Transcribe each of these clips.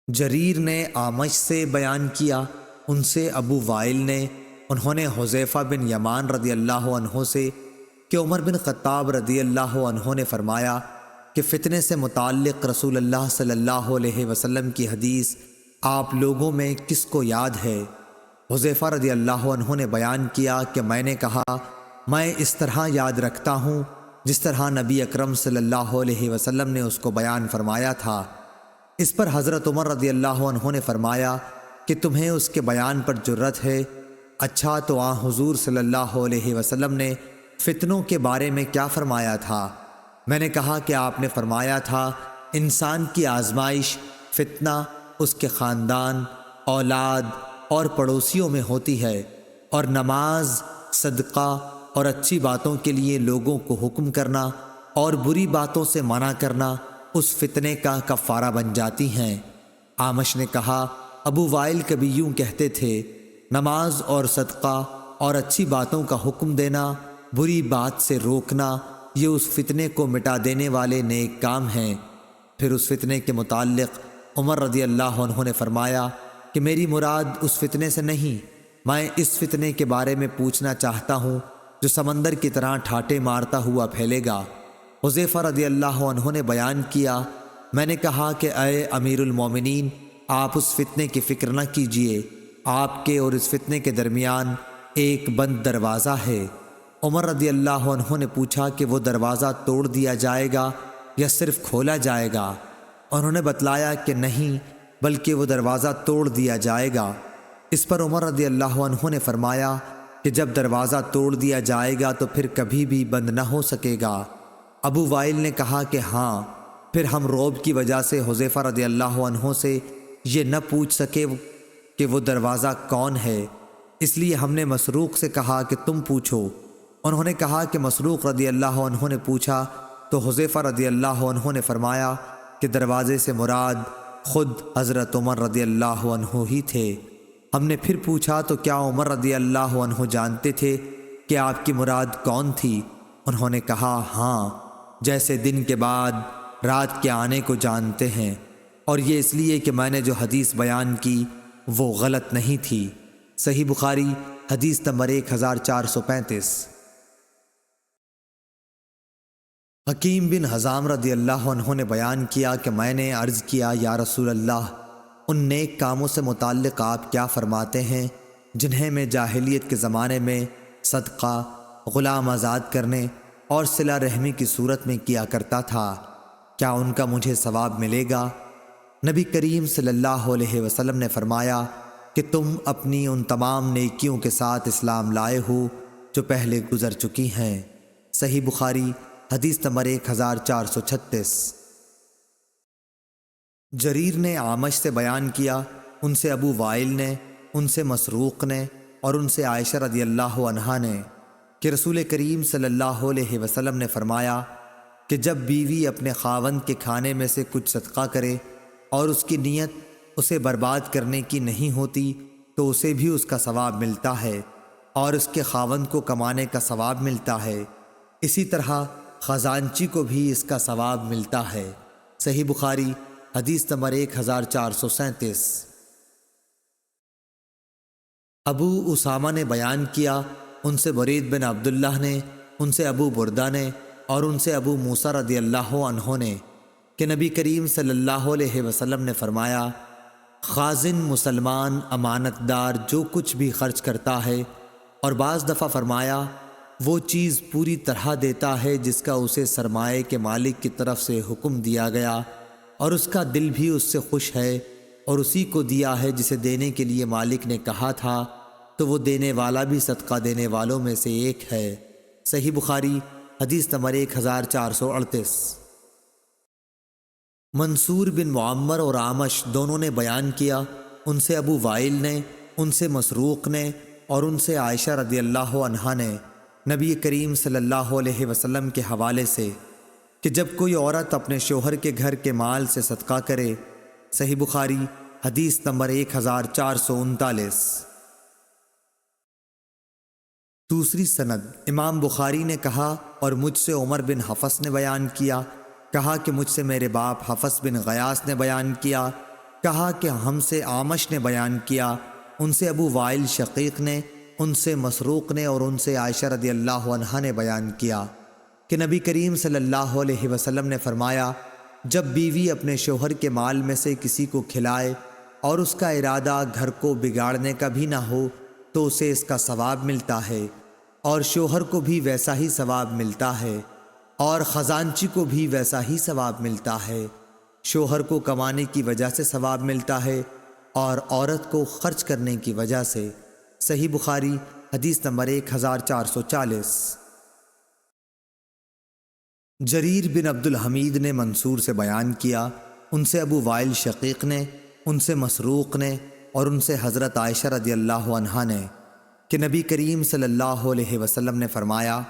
جریر نے اعمش سے بیان کیا، ان سے ابو وائل نے، انہوں نے حذیفہ بن یمان رضی اللہ عنہ سے کہ عمر بن خطاب رضی اللہ عنہ نے فرمایا کہ فتنے سے متعلق رسول اللہ صلی اللہ علیہ وسلم کی حدیث آپ لوگوں میں کس کو یاد ہے؟ حذیفہ رضی اللہ عنہ نے بیان کیا کہ میں نے کہا، میں اس طرح یاد رکھتا ہوں جس طرح نبی اکرم صلی اللہ علیہ وسلم نے اس کو بیان فرمایا تھا۔ اس پر حضرت عمر رضی اللہ عنہ نے فرمایا کہ تمہیں اس کے بیان پر جرت ہے؟ اچھا، تو حضور صلی اللہ علیہ وسلم نے فتنوں کے بارے میں کیا فرمایا تھا؟ میں نے کہا کہ آپ نے فرمایا تھا، انسان کی آزمائش فتنہ اس کے خاندان، اولاد اور پڑوسیوں میں ہوتی ہے، اور نماز، صدقہ اور اچھی باتوں کے لیے لوگوں کو حکم کرنا اور بری باتوں سے منع کرنا اس فتنے کا کفارہ بن جاتی ہیں۔ اعمش نے کہا، ابو وائل کبھی یوں کہتے تھے، نماز اور صدقہ اور اچھی باتوں کا حکم دینا، بری بات سے روکنا، یہ اس فتنے کو مٹا دینے والے نیک کام ہیں۔ پھر اس فتنے کے متعلق عمر رضی اللہ عنہ نے فرمایا کہ میری مراد اس فتنے سے نہیں، میں اس فتنے کے بارے میں پوچھنا چاہتا ہوں جو سمندر کی طرح ٹھاٹے مارتا ہوا پھیلے گا۔ حذیفہ رضی اللہ عنہ نے بیان کیا، میں نے کہا کہ اے امیر المومنین، آپ اس فتنے کی فکر نہ کیجیے، آپ کے اور اس فتنے کے درمیان ایک بند دروازہ ہے۔ عمر رضی اللہ عنہ نے پوچھا کہ وہ دروازہ توڑ دیا جائے گا یا صرف کھولا جائے گا؟ انہوں نے بتلایا کہ نہیں، بلکہ وہ دروازہ توڑ دیا جائے گا۔ اس پر عمر رضی اللہ عنہ نے فرمایا کہ جب دروازہ توڑ دیا جائے گا تو پھر کبھی بھی بند نہ ہو سکے گا۔ ابو وائل نے کہا کہ ہاں، پھر ہم رعب کی وجہ سے حذیفہ رضی اللہ عنہ سے یہ نہ پوچھ سکے کہ وہ دروازہ کون ہے، اس لیے ہم نے مسروق سے کہا کہ تم پوچھو۔ انہوں نے کہا کہ مسروق رضی اللہ عنہ نے پوچھا تو حذیفہ رضی اللہ عنہ نے فرمایا کہ دروازے سے مراد خود حضرت عمر رضی اللہ عنہ ہی تھے۔ ہم نے پھر پوچھا تو کیا عمر رضی اللہ عنہ جانتے تھے کہ آپ کی مراد کون تھی؟ انہوں نے کہا ہاں، جیسے دن کے بعد رات کے آنے کو جانتے ہیں، اور یہ اس لیے کہ میں نے جو حدیث بیان کی وہ غلط نہیں تھی۔ صحیح بخاری حدیث نمبر 1435۔ حکیم بن حزام رضی اللہ عنہ نے بیان کیا کہ میں نے عرض کیا، یا رسول اللہ، ان نیک کاموں سے متعلق آپ کیا فرماتے ہیں جنہیں میں جاہلیت کے زمانے میں صدقہ، غلام آزاد کرنے اور صلہ رحمی کی صورت میں کیا کرتا تھا، کیا ان کا مجھے ثواب ملے گا؟ نبی کریم صلی اللہ علیہ وسلم نے فرمایا کہ تم اپنی ان تمام نیکیوں کے ساتھ اسلام لائے ہو جو پہلے گزر چکی ہیں۔ صحیح بخاری حدیث نمبر 1436۔ جریر نے اعمش سے بیان کیا، ان سے ابو وائل نے، ان سے مسروق نے اور ان سے عائشہ رضی اللہ عنہا نے کہ رسول کریم صلی اللہ علیہ وسلم نے فرمایا کہ جب بیوی اپنے خاوند کے کھانے میں سے کچھ صدقہ کرے اور اس کی نیت اسے برباد کرنے کی نہیں ہوتی تو اسے بھی اس کا ثواب ملتا ہے اور اس کے خاوند کو کمانے کا ثواب ملتا ہے، اسی طرح خزانچی کو بھی اس کا ثواب ملتا ہے۔ صحیح بخاری حدیث نمبر 1437۔ ابو اسامہ نے بیان کیا، ان سے برید بن عبداللہ نے، ان سے ابو بردہ نے اور ان سے ابو موسیٰ رضی اللہ عنہ نے کہ نبی کریم صلی اللہ علیہ وسلم نے فرمایا، خازن مسلمان امانت دار جو کچھ بھی خرچ کرتا ہے، اور بعض دفعہ فرمایا وہ چیز پوری طرح دیتا ہے جس کا اسے سرمایے کے مالک کی طرف سے حکم دیا گیا، اور اس کا دل بھی اس سے خوش ہے، اور اسی کو دیا ہے جسے دینے کے لیے مالک نے کہا تھا، تو وہ دینے والا بھی صدقہ دینے والوں میں سے ایک ہے۔ صحیح بخاری حدیث نمبر 1438۔ منصور بن معمر اور اعمش دونوں نے بیان کیا، ان سے ابو وائل نے، ان سے مسروق نے اور ان سے عائشہ رضی اللہ عنہا نے نبی کریم صلی اللہ علیہ وسلم کے حوالے سے کہ جب کوئی عورت اپنے شوہر کے گھر کے مال سے صدقہ کرے۔ صحیح بخاری حدیث نمبر 1439۔ دوسری سند امام بخاری نے کہا، اور مجھ سے عمر بن حفص نے بیان کیا، کہا کہ مجھ سے میرے باپ حفص بن غیاث نے بیان کیا کہا کہ ہم سے آمش نے بیان کیا، ان سے ابو وائل شقیق نے، ان سے مسروق نے اور ان سے عائشہ رضی اللہ عنہا نے بیان کیا کہ نبی کریم صلی اللہ علیہ وسلم نے فرمایا، جب بیوی اپنے شوہر کے مال میں سے کسی کو کھلائے اور اس کا ارادہ گھر کو بگاڑنے کا بھی نہ ہو تو اسے اس کا ثواب ملتا ہے، اور شوہر کو بھی ویسا ہی ثواب ملتا ہے، اور خزانچی کو بھی ویسا ہی ثواب ملتا ہے۔ شوہر کو کمانے کی وجہ سے ثواب ملتا ہے اور عورت کو خرچ کرنے کی وجہ سے۔ صحیح بخاری حدیث نمبر 1440۔ جریر بن عبد الحمید نے منصور سے بیان کیا، ان سے ابو وائل شقیق نے، ان سے مسروق نے اور ان سے حضرت عائشہ رضی اللہ عنہا نے کہ نبی کریم صلی اللہ علیہ وسلم نے فرمایا،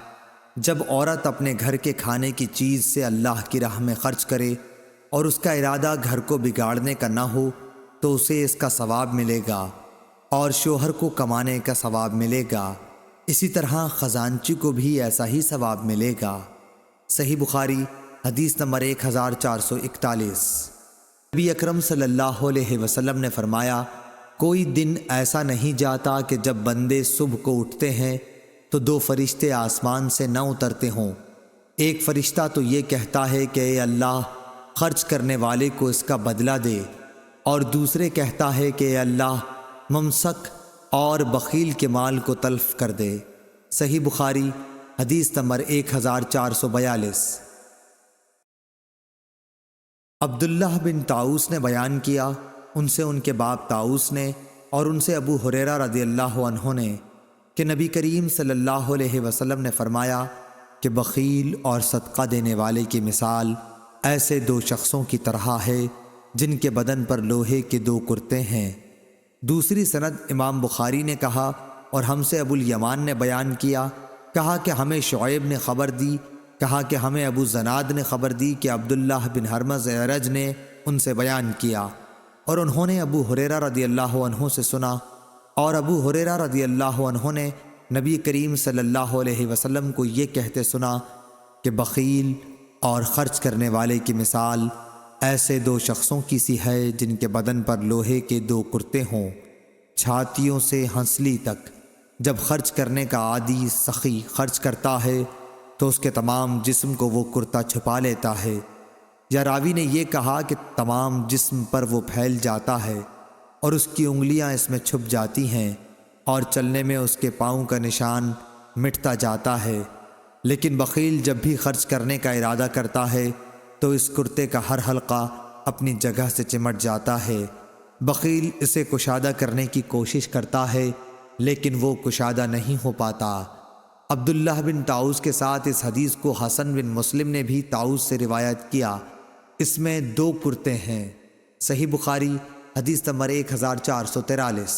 جب عورت اپنے گھر کے کھانے کی چیز سے اللہ کی راہ میں خرچ کرے اور اس کا ارادہ گھر کو بگاڑنے کا نہ ہو تو اسے اس کا ثواب ملے گا اور شوہر کو کمانے کا ثواب ملے گا، اسی طرح خزانچی کو بھی ایسا ہی ثواب ملے گا۔ صحیح بخاری حدیث نمبر 1441۔ نبی اکرم صلی اللہ علیہ وسلم نے فرمایا، کوئی دن ایسا نہیں جاتا کہ جب بندے صبح کو اٹھتے ہیں تو دو فرشتے آسمان سے نہ اترتے ہوں۔ ایک فرشتہ تو یہ کہتا ہے کہ اے اللہ، خرچ کرنے والے کو اس کا بدلہ دے، اور دوسرے کہتا ہے کہ اے اللہ، ممسک اور بخیل کے مال کو تلف کر دے۔ صحیح بخاری حدیث نمبر 1442۔ عبداللہ بن طاؤس نے بیان کیا، ان سے ان کے باپ طاؤس نے اور ان سے ابو ہریرہ رضی اللہ عنہ نے کہ نبی کریم صلی اللہ علیہ وسلم نے فرمایا کہ بخیل اور صدقہ دینے والے کی مثال ایسے دو شخصوں کی طرح ہے جن کے بدن پر لوہے کے دو کرتے ہیں۔ دوسری سند امام بخاری نے کہا، اور ہم سے ابو الیمان نے بیان کیا، کہا کہ ہمیں شعیب نے خبر دی، کہا کہ ہمیں ابو زناد نے خبر دی کہ عبداللہ بن حرمز اعرج نے ان سے بیان کیا، اور انہوں نے ابو ہریرہ رضی اللہ عنہ سے سنا، اور ابو ہریرہ رضی اللہ عنہ نے نبی کریم صلی اللہ علیہ وسلم کو یہ کہتے سنا کہ بخیل اور خرچ کرنے والے کی مثال ایسے دو شخصوں کی سی ہے جن کے بدن پر لوہے کے دو کرتے ہوں، چھاتیوں سے ہنسلی تک۔ جب خرچ کرنے کا عادی سخی خرچ کرتا ہے تو اس کے تمام جسم کو وہ کرتا چھپا لیتا ہے، یا راوی نے یہ کہا کہ تمام جسم پر وہ پھیل جاتا ہے اور اس کی انگلیاں اس میں چھپ جاتی ہیں، اور چلنے میں اس کے پاؤں کا نشان مٹتا جاتا ہے۔ لیکن بخیل جب بھی خرچ کرنے کا ارادہ کرتا ہے تو اس کرتے کا ہر حلقہ اپنی جگہ سے چمٹ جاتا ہے۔ بخیل اسے کشادہ کرنے کی کوشش کرتا ہے لیکن وہ کشادہ نہیں ہو پاتا۔ عبداللہ بن طاؤس کے ساتھ اس حدیث کو حسن بن مسلم نے بھی طاؤس سے روایت کیا، اس میں دو کرتے ہیں۔ صحیح بخاری حدیث نمبر 1443۔